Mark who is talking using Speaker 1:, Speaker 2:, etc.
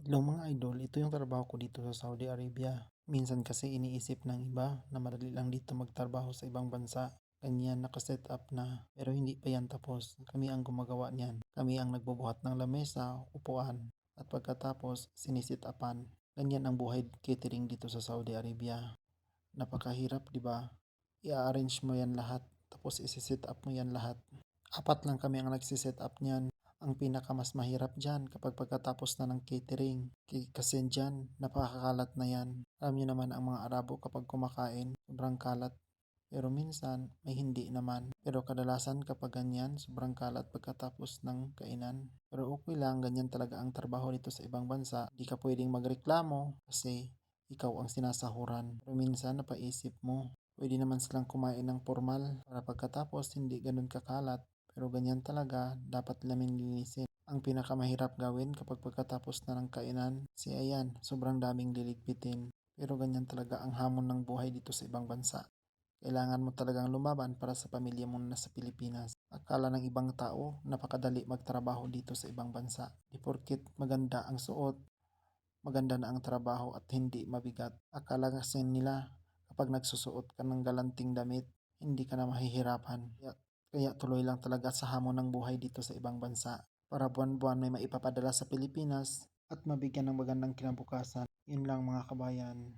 Speaker 1: Hello mga idol, ito yung trabaho ko dito sa Saudi Arabia. Minsan kasi iniisip ng iba na madali lang dito magtrabaho sa ibang bansa. Ganyan nakaset up na, pero hindi pa yan tapos. Kami ang gumagawa niyan. Kami ang nagbubuhat ng lamesa, upuan, at pagkatapos sinisit upan. Ganyan ang buhay catering dito sa Saudi Arabia. Napakahirap, di ba? I-arrange mo yan lahat, tapos isi-set up mo yan lahat. Apat lang kami ang nagsiset up niyan. Ang pinaka mas mahirap dyan kapag pagkatapos na ng catering. Kasi dyan, napakakalat na yan. Alam nyo naman ang mga Arabo kapag kumakain, sobrang kalat. Pero minsan, may hindi naman. Pero kadalasan kapag ganyan, sobrang kalat pagkatapos ng kainan. Pero okay lang, ganyan talaga ang trabaho dito sa ibang bansa. Di ka pwedeng magreklamo kasi ikaw ang sinasahuran. Pero minsan, napaisip mo, pwede naman silang kumain ng formal para pagkatapos hindi ganun kakalat. Pero ganyan talaga, dapat namin linisin. Ang pinakamahirap gawin kapag pagkatapos na ng kainan, si ayan, sobrang daming liligpitin. Pero ganyan talaga ang hamon ng buhay dito sa ibang bansa. Kailangan mo talagang lumaban para sa pamilya mo na sa Pilipinas. Akala ng ibang tao, napakadali magtrabaho dito sa ibang bansa. Di porket maganda ang suot, maganda na ang trabaho at hindi mabigat. Akala kasi nila kapag nagsusuot ka ng galanting damit, hindi ka na mahihirapan. Kaya tuloy lang talaga sa hamon ng buhay dito sa ibang bansa. Para buwan-buwan may maipapadala sa Pilipinas at mabigyan ng magandang kinabukasan. Yun lang mga kabayan.